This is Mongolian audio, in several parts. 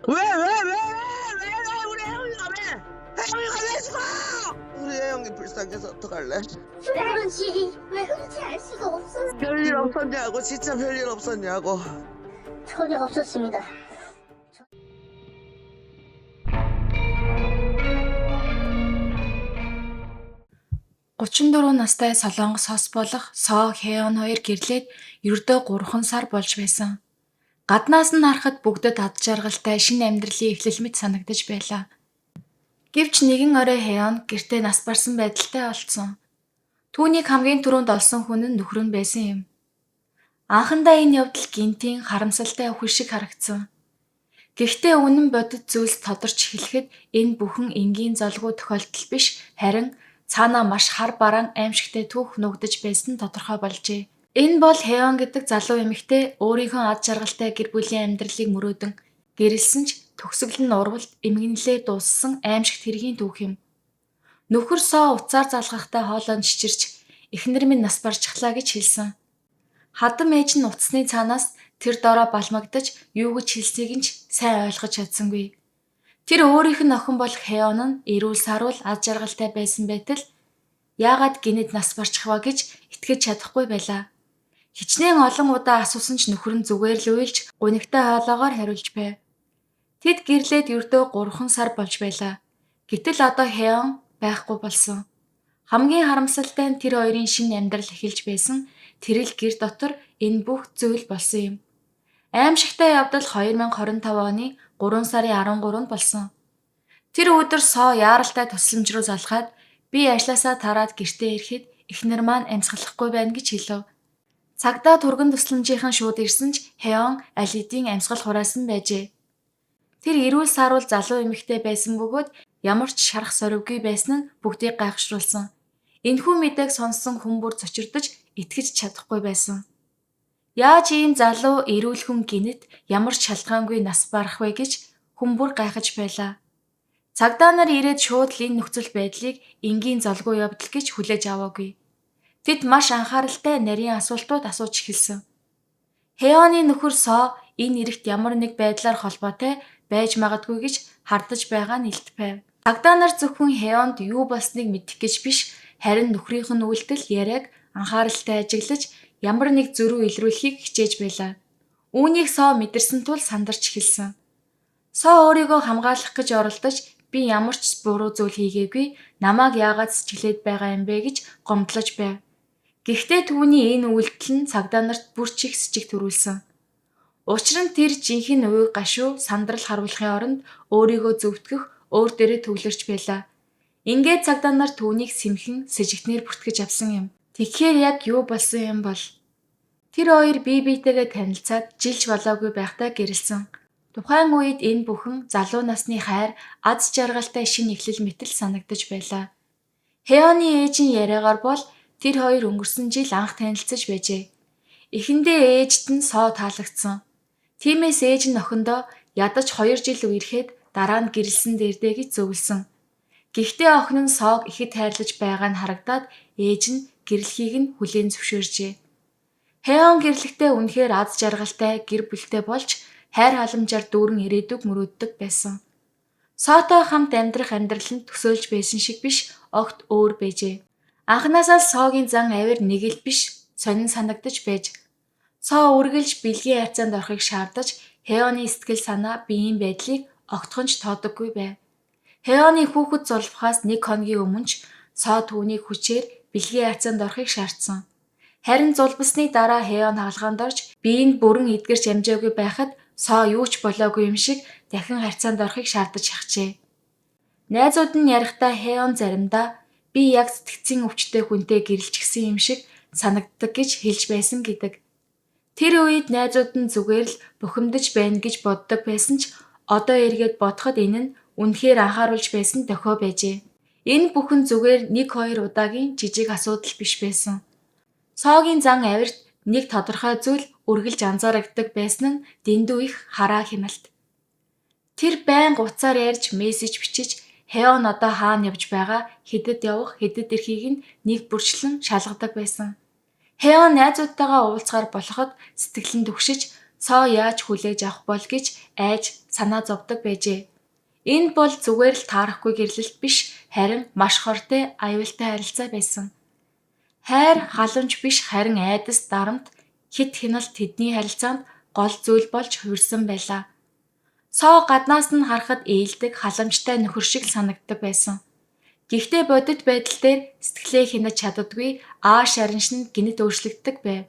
왜 우리 혜영이가 왜? 혜영이가 왜 죽어? 우리 혜영이 불쌍해서 어떡할래? 그렇지. 왜 그런지 알 수가 없어. 별일 없었냐고, 진짜 별일 없었냐고. 전혀 없었습니다. (34) настай Солонгос хос болох Соо Хэон хоёр гэрлээд ердөө 3 сар болж байсан. Гаднаас нь харахад бүгдэд ад жаргалтай шинэ амьдралын эхлэл мэт санагдаж байлаа. Гэвч нэгэн орой Хэон гэртээ нас барсан байдалтай олдсон. Түүнийг хамгийн түрүүнд олсон хүн нь нөхөр нь байсан юм. Анхандаа энэ явдал гинтийн харамсалтай өхөр шиг харагдсан. Гэхдээ үнэн бодит зүйлс тодорч эхлэхэд энэ бүхэн энгийн золгүй тохиолдол биш, харин цаанаа маш хар бараан аимшигтай түүх нүгдэж байсан нь тодорхой болжээ. Энэ бол Хэон гэдэг залуу эмэгтэй өөрийнхөө ад жаргалтай гэр бүлийн амьдралыг мөрөөдөн гэрэлсэн ч төгсгөл нь урвалт эмгэнлээ дууссан аимшигт хэргийн түүх юм. Нөхөр Соо уцаар залгахтай хоолойнд шичирч эхнэр минь нас барчихлаа гэж хэлсэн. Хадам ээж нь уцсны цаанаас тэр дороо балмагдаж юу гэж хэлсийг нь ч сайн ойлгож чадсангүй. Тэр өөрийнх нь охин болох Хэон нь эрүүл саруул ад жаргалтай байсан байтал яагаад гинэд нас барчих вэ гэж итгэж чадахгүй байлаа. Хичнээн олон удаа асуусан ч нөхөр нь зүгээр л уйлж гунигтай хоолоогоор хариулж байв. Тэд гэрлээд ердөө 3 сар болж байлаа. Гэтэл одоо Хэон байхгүй болсон. Хамгийн харамсалтай нь тэр хоёрын шинэ амьдрал эхэлж байсан тэрэл гэр дотор энэ бүх зүйл болсон юм. Аимшигтай явдал 2025 оны 3 сарын 13-нд болсон. Тэр өдөр Соо яаралтай тусламж руу залгаад би ажилласаа тараад гэртээ ирэхэд эхнэр маань амьсгалахгүй байна гэж хэлв. Цагдаа турган тусламжийнхан шууд ирсэн ч Хэон аль хэдийн амьсгал хураасан байжээ. Тэр эрүүл саруул залуу эмэгтэй байсан бөгөөд ямар ч шарах сорвгүй байсан нь бүгдийг гайхшруулсан. Энэхүү мэдээг сонссон хүн бүр цочирдож итгэж чадахгүй байсан. Яаж ийм залуу эрүүл хүн гинэт ямар ч шалтгаангүй нас барах вэ гэж хүн бүр гайхаж байлаа. Цагдаа нар ирээд шууд л энэ нөхцөл байдлыг энгийн золгүй явдал гэж хүлээж аваагүй. Тэд маш анхааралтай нарийн асуултууд асууж эхэлсэн. Хэоны нөхөр Соо энэ эрэгт ямар нэг байдлаар холбоотой байж магадгүй гэж хардаж байгаа нь илт байв. Цагдаа нар зөвхөн Хэонд юу болсныг мэдэх гэж биш, харин нөхрийнх нь үйлдэл яриаг анхааралтай ажиглаж ямар нэг зөрүү илрүүлэхийг хичээж байлаа. Үүнийг Соо мэдэрсэн тул сандарч эхэлсэн. Соо өөрийгөө хамгаалах гэж оролдож би ямар ч буруу зүйл хийгээгүй, намайг яагаад сэтгэлээд байгаа юм бэ гэж гомдлож байв. Гэхдээ түүний энэ үйлдэл нь цагдаа нарт бүр чих сэжиг төрүүлсэн. Учир нь тэр жинхэнэ уй гашуу сандрал харуулахын оронд өөрийгөө зөвтгөх, өөр дээрээ төвлөрч байлаа. Ингээд цагдаа нар түүнийг сэмхэн сэжигтнэр бүртгэж авсан юм. Тэгэхээр яг юу болсон юм бол? Тэр хоёр бие биетэйгээ танилцаад жилч болоогүй байхдаа гэрэлсэн. Тухайн үед энэ бүхэн залуу насны хайр, аз жаргалтай шинэ эхлэл мэтэл санагдаж байлаа. Хэоны ээжийн яриагаар бол тэр хоёр өнгөрсөн жил анх танилцаж байжээ. Эхэндээ ээжт нь Соо таалагдсан. Тиймээс ээж нь охиндоо ядаж 2 жил үерхэд дараа нь гэрэлсэн дээрдээ гэж зөвлөсөн. Гэхдээ охин нь Соог ихэд хайрлаж байгаа нь харагдаад ээж нь гэрлэхийг нь хүлээн зөвшөөржээ. Хэон гэрлэхдээ үнэхээр аз жаргалтай гэр бүлтэй болж хайр халамжаар дүүрэн ирээдүг мөрөөддөг байсан. Соотой хамт амьдрах амьдрал нь төсөөлж байсан шиг биш, огт өөр байжээ. Анхнаасаа Соогийн зан авир нэг л биш, сонин санагдаж байж. Соо үргэлж бэлгийн хайцаанд орохыг шаардаж, Хэоны сэтгэл санаа, биеийн байдлыг огтхонч тоодоггүй байв. Хэоны хүүхэд зулбахаас 1 хоногийн өмнө ч Соо түүнийг хүчээр бэлгийн хайцаанд орохыг шаардсан. Харин зулбсны дараа Хэон хаалгаанд орж биеийг бүрэн эдгэрч амжаагүй байхад Соо юу ч болоогүй юм шиг дахин харьцаанд орохыг шаардаж хахжээ. Найзууд нь ярихдаа Хэон заримдаа би яг сэтгцийн өвчтэй хүнтэй гэрэлчихсэн юм шиг санагддаг гэж хэлж байсан гэдэг. Тэр үед найзууд нь зүгээр л бухимдаж байна гэж боддог байсан ч одоо эргээд бодоход энэ нь үнэхээр анхааруулж байсан дохио байжээ. Энэ бүхэн зүгээр 1-2 удаагийн жижиг асуудал биш байсан. Соогийн зан авирт нэг тодорхой зүйл үргэлж анзаарагддаг байсан нь дэндүү их хараа хяналт. Тэр байнга уцаар ярьж мессеж бичиж Хэон одоо хаана явж байгаа, хэдэд явах, хэдэд ирэхийг нь нэг бүрчлэн шалгадаг байсан. Хэон найзуудтайгаа уулзахаар болоход сэтгэлэн түгшиж Соо яаж хүлээж авах бол гэж айж санаа зовдөг байжээ. Энэ бол зүгээр л таарахгүй гэрлэлт биш, харин маш хортой аюултай харилцаа байсан. Хайр халамж биш, харин айдас дарамт хит хяналт тэдний харилцаанд гол зүйл болж хувирсан байлаа. Соо гаднаас нь харахад ээлдэг, халамжтай нөхөр шиг санагддаг байсан. Гэхдээ бодит байдал дээр сэтгэлээ хянаж чаддаггүй ааш аринш нь гинэт өөрчлөгддөг байв.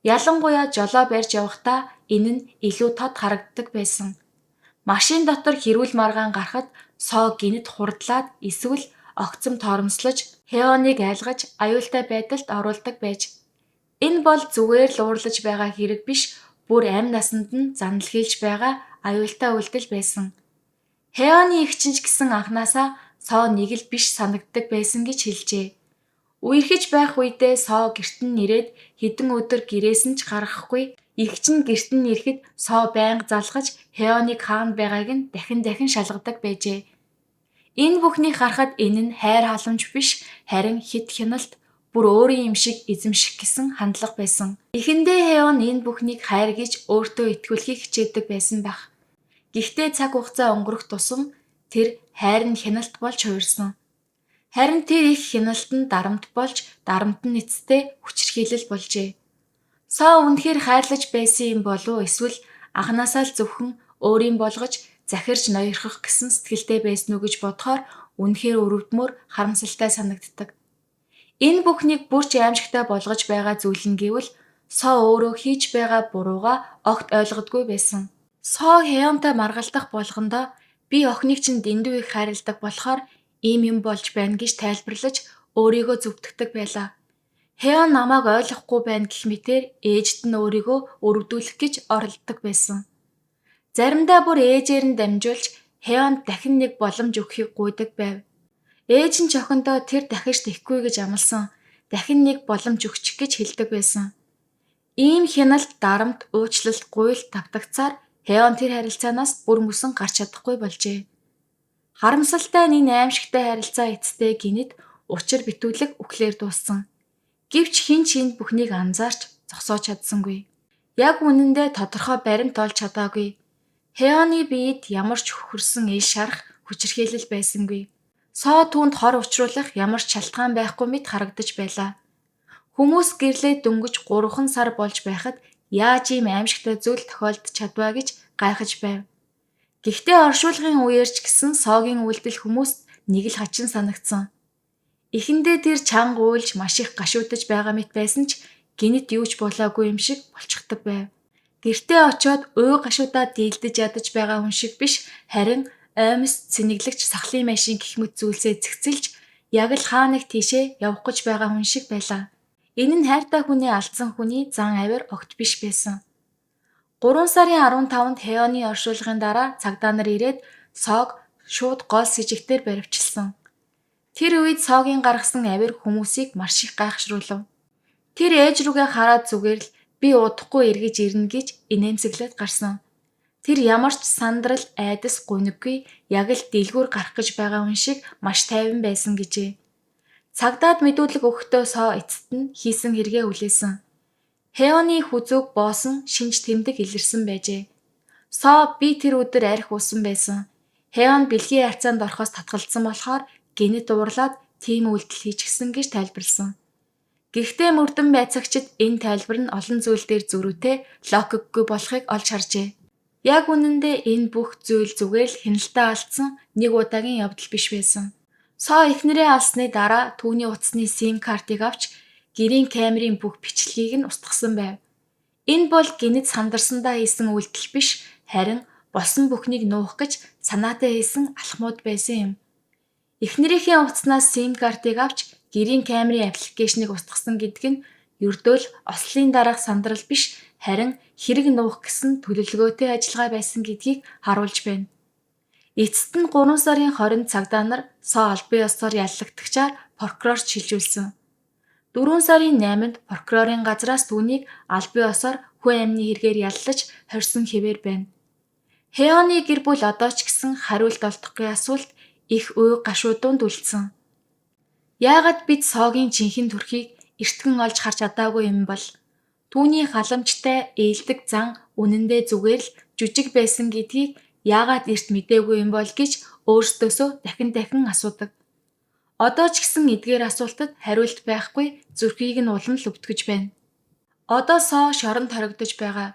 Ялангуяа жолоо барьж явахдаа энэ нь илүү тод харагддаг байсан. Машин дотор хэрүүл маргаан гарахад Соо гинэт хурдлаад эсвэл огцом торомслож Хеоныг айлгаж аюултай байдалд оруулдаг байж. Энэ бол зүгээр л уурлаж байгаа хэрэг биш, бүр амь насанд нь занал хийлж байгаа аюултай үйлдэл байсан. Хеоны эгчин ч гэсэн анхнаасаа Соо нэг л биш санагддаг байсан гэж хэлжээ. Үерхэж байх үедээ Соо гэрт нь нэрээд хэдэн өдөр гэрээс нь ч гарахгүй, эгчин гэрт нь ирэхэд Соо байнга залгаж Хеоныг хаана байгааг нь дахин шалгадаг байжээ. Энэ бүхнийг харахад энэ нь хайр халамж биш, харин хит хяналт, бүр өөрийн юм шиг эзэмших гэсэн хандлага байсан. Эхэндээ Хеон энэ бүхнийг хайр гэж өөртөө итгүүлэхийг хичээдэг байсан байх. Гэхдээ цаг хугацаа өнгөрөх тусам тэр хайр нь хяналт болж хувирсан. Харин тэр их хяналт нь дарамт болж, дарамт нь эцэстээ хүчирхийлэл болжээ. Соо үнэхээр хайрлаж байсан юм болов уу, эсвэл анханасаа л зөвхөн өөрийн болгож захирж ноёрхох гэсэн сэтгэлтэй байсан уу гэж бодохоор үнэхээр өрөвдмөр, харамсалтай санагддаг. Энэ бүхнийг бүр ч аимшигтай болгож байгаа зүйл нь гэвэл Соо өөрөө хийж байгаа бурууга огт ойлгодгүй байсан. Соо Хеонтой маргалдах болгондоо би охиныг чинь дэндүү их хайрладаг болохоор ийм юм болж байна гэж тайлбарлаж өөрийгөө зүвтгдэг байлаа. Хеон намайг ойлгохгүй байна гэх мэтээр ээжд нь өөрийгөө өрөвдүүлэх гэж оролддог байсан. Заримдаа бүр ээжээр нь дамжуулж Хеонд дахин нэг боломж өгөхийг гуйдаг байв. Ээж нь ч охиндоо тэр дахиж тэхгүй гэж амласан, дахин нэг боломж өгчих гэж хэлдэг байсан. Ийм хяналт, дарамт, уучлалт, гуйлт давтагцаар Хеон тэр харилцаанаас бүр мөсөн гарч чадахгүй болжээ. Харамсалтай нь энэ аимшигтай харилцаа эцэстээ гинэт учир битүүлэг үхлээр дууссан. Гэвч хэн ч энд бүхнийг анзаарч зогсоож чадсангүй. Яг үнэндээ тодорхой баримт олж чадаагүй. Хеоны биед ямар ч хөхөрсөн ил шарах хүчирхийлэл байсангүй. Соо түүнд хор учруулах ямар ч шалтгаан байхгүй мэт харагдаж байлаа. Хүмүүс гэрлээ дөнгөж 3 сар болж байхад яаж ийм аимшигтай зүйл тохиолдож чадваа гэж гайхаж байв. Гэхдээ оршуулгын үеэр ч гэсэн Соогийн үйлдэл хүмүүст нэг л хачин санагдсан. Эхэндээ тэр чанга уйлж маш их гашуудж байгаа мэт байсан ч гинэт юу ч болоогүй юм шиг болчихдог байв. Гэртээ очиод уу гашуудаа дийлдэж ядаж байгаа хүн шиг биш, харин оймс цэнэглэгч сахлын машин гэх мэт зүйлсээ зэгцэлж яг л хаа нэг тийшээ явах гэж байгаа хүн шиг байлаа. Энэ нь хайртай хүний алдсан хүний зан авир огт биш байсан. 3 сарын 15-нд Хеоны оршуулгын дараа цагдаа нар ирээд Соог шууд гол сэжигтээр баривчилсан. Тэр үед Соогийн гаргасан авир хүмүүсийг маш их гайхшруулв. Тэр ээж рүүгээ хараад зүгээр л би удахгүй эргэж ирнэ гэж инээмсэглээд гарсан. Тэр ямар ч сандрал, айдас, гуниггүй яг л дэлгүүр гарах гэж байгаа хүн шиг маш тайван байсан гэжээ. Цагдаад мэдүүлэг өгөхдөө Соо эцэст нь хийсэн хэрэгээ хүлээсэн. Хеоны хүзүүг боосон шинж тэмдэг илэрсэн байжээ. Соо би тэр өдөр арх уусан байсан. Хеон бэлгийн харьцаанд орохоос татгалзсан болохоор гинэт уурлаад тийм үйлдэл хийчихсэн гэж тайлбарлсан. Гэхдээ мөрдөн байцаагчид энэ тайлбар нь олон зүйл дээр зөрүүтэй, логикгүй болохыг олж харжээ. Яг үнэндээ энэ бүх зүйл зүгээр л хяналтаа алдсан нэг удаагийн явдал биш байсан. Соо эхнэрээ алсны дараа түүний утасны SIM картыг авч гэрийн камерын бүх бичлэгийг нь устгасан байв. Энэ бол гинэт сандарсандаа хийсэн үйлдэл биш, харин болсон бүхнийг нуух гэж санаатай хийсэн алхмууд байсан юм. Эхнэрийнхээ утаснаас SIM картыг авч гэрийн камерын аппликейшнийг устгасан гэдэг нь ердөө л ослын дараах сандрал биш, харин хэрэг нуух гэсэн төлөвлөгөөтэй ажиллагаа байсан гэдгийг харуулж байна. Эцэст нь 3 сарын 20-нд цагдаа нар Соо албан ёсоор яллагдагчаар прокурорт шилжүүлсэн. 4 сарын 8-нд прокурорын газраас түүнийг албан ёсоор хүн амны хэрэгээр яллаж хорьсон хэвээр байна. Хеоны гэр бүл одоо ч гэсэн хариулт олдохгүй асуулт их уй гашуудуунд үлдсэн. Яагаад бид Соогийн жинхэнэ төрхийг эртгэн олж харж чадаагүй юм бол? Түүний халамжтай ээлдэг зан үнэндээ зүгээр л жүжиг байсан гэдгийг яагаад эрт мэдээгүй юм бол гэж өөрсдөөсөө дахин асуудаг. Одоо ч гэсэн эдгээр асуултад хариулт байхгүй зүрхийг нь улам л өвтгөж байна. Одоо Соо шоронд хоригдож байгаа.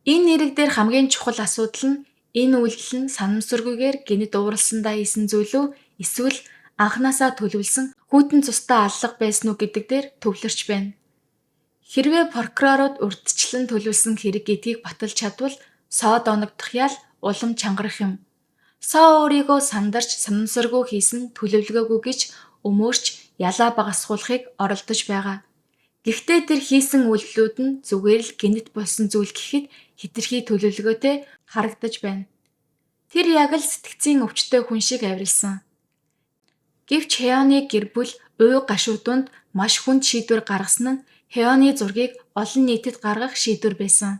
Энэ нэрэг дээр хамгийн чухал асуудал нь энэ үйлдэл нь санамсаргүйгээр гинэд ууралсандаа хийсэн зүйл үү эсвэл анханасаа төлөвлөсөн хүйтэн цустай аллах байсан уу гэдэг дээр төвлөрч байна. Хэрвээ прокурорууд урьдчилан төлөвлөсөн хэрэг гэдгийг баталж чадвал Соо доногдох ял улам чангарах юм. Соо өөрийгөө сандарч санамсаргүй хийсэн төлөвлөгөөгүй гэж өмөөрч ялаа багасгуулахыг оролдож байгаа. Гэхдээ тэр хийсэн үйлдэлүүд нь зүгээр л гинэт болсон зүйл гэхэд хэтэрхий төлөвлөгөөтэй харагдаж байна. Тэр яг л сэтгцийн өвчтөй хүн шиг авиралсан. Гэвч Хеоны гэр бүл уй гашуудунд маш хүнд шийдвэр гаргасан нь Хеоны зургийг олон нийтэд гаргах шийдвэр байсан.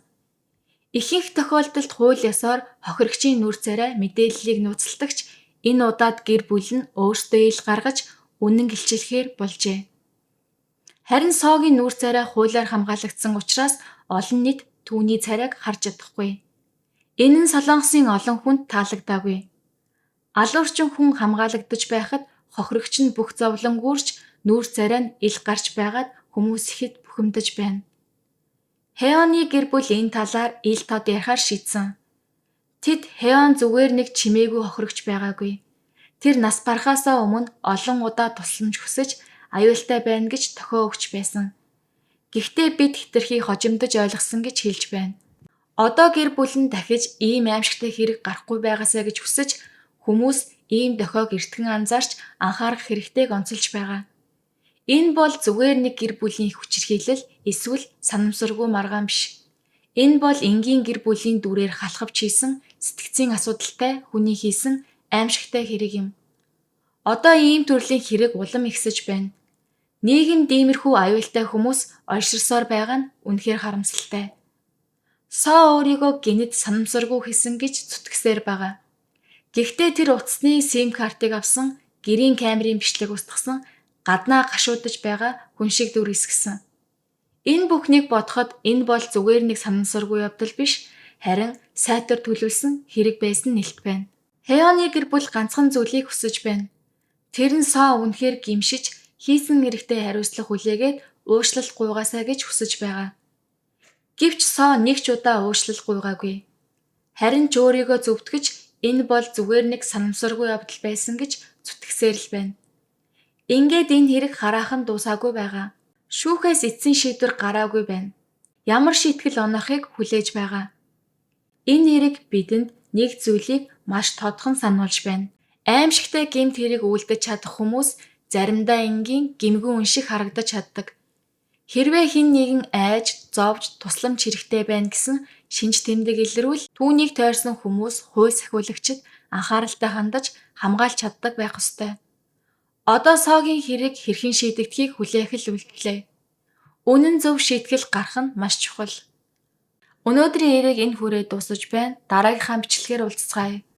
Ихэнх тохиолдолд хууль ёсоор хохирогчийн нүр царай мэдээллийг нууцладагч энэ удаад гэр бүл нь өөрсдөө ил гаргаж үнэн гэлчилэхээр болжээ. Харин Соогийн нүр царай хуулиар хамгаалагдсан учраас олон нийт түүний царайг харж чадахгүй. Энэ нь Солонгосын олон хүнд таалагдаагүй. Алуурчин хүн хамгаалагдаж байхад хохирогч нь бүх зовлонгүрч нүр царай нь ил гарч байгаад хүмүүс ихэд бухимдаж байна. Хеоны гэр бүл энэ талаар ил тод ярихаар шийдсэн. Тэд Хеон зүгээр нэг чимээгүй хохирогч байгаагүй. Тэр нас барахаасаа өмнө олон удаа тусламж хүсэж аюултай байна гэж тохио өгч байсан. Гэхдээ бид хэтэрхий хожимдож ойлгосон гэж хэлж байна. Одоо гэр бүл нь дахиж ийм аимшигтай хэрэг гарахгүй байгаасаа гэж хүсэж хүмүүс ийм дохиог эртгэн анзаарч анхаарах хэрэгтэйг онцолж байгаа. Энэ бол зүгээр нэг гэр бүлийн хүчирхийлэл эсвэл санамсаргүй маргаан биш. Энэ бол энгийн гэр бүлийн дүрээр халахвч хийсэн сэтгцийн асуудалтай хүний хийсэн аимшигтай хэрэг юм. Одоо ийм төрлийн хэрэг улам ихсэж байна. Нийгэмд иймэрхүү аюултай хүмүүс ойширсоор байгаа нь үнэхээр харамсалтай. Соо өөрийгөө гинэд санамсаргүй хийсэн гэж зүтгэсээр байгаа. Гэхдээ тэр утасны SIM картыг авсан, гэрийн камерын бичлэг устгасан, гаднаа гашуудаж байгаа хүн шиг дүр эсгэсэн. Энэ бүхнийг бодоход энэ бол зүгээр нэг санамсаргүй явдал биш, харин сайтар төлөвлөсөн хэрэг байсан нэлт байна. Хеоны гэр бүл ганцхан зүйлийг хүсэж байна. Тэр нь Соо үнэхээр гимшиж хийсэн хэрэгтээ хариуцлах хүлээгээд уушлал гуйгаасаа гэж хүсэж байгаа. Гэвч Соо нэг ч удаа уушлал гуйгаагүй. Харин ч өөрийгөө зөвтгөж энэ бол зүгээр нэг санамсаргүй явдал байсан гэж зүтгэсээр л байна. Ингээд энэ хэрэг хараахан дуусаагүй байгаа. Шүүхээс эцсийн шийдвэр гараагүй байна. Ямар шийтгэл оноохыг хүлээж байгаа. Энэ хэрэг бидэнд нэг зүйлийг маш тодхон сануулж байна. Аимшигтай гэмт хэрэг үлдэж чадах хүмүүс заримдаа энгийн гэмгэн үн шиг харагдаж чаддаг. Хэрвээ хэн нэгэн айж, зовж, тусламж хэрэгтэй байна гэсэн шинж тэмдэг илрүүл түүнийг тойрсон хүмүүс хууль сахиулагчид анхааралтай хандаж хамгаалж чаддаг байх ёстой. Одоо Соогийн хэрэг хэрхэн шийдэгдхийг хүлээх л үлдлээ. Үнэн зөв шийтгэл гарах нь маш чухал. Өнөөдрийн яриг энэ хүрээ дуусаж байна. Дараагийнхаа бичлэгээр уулзцаая.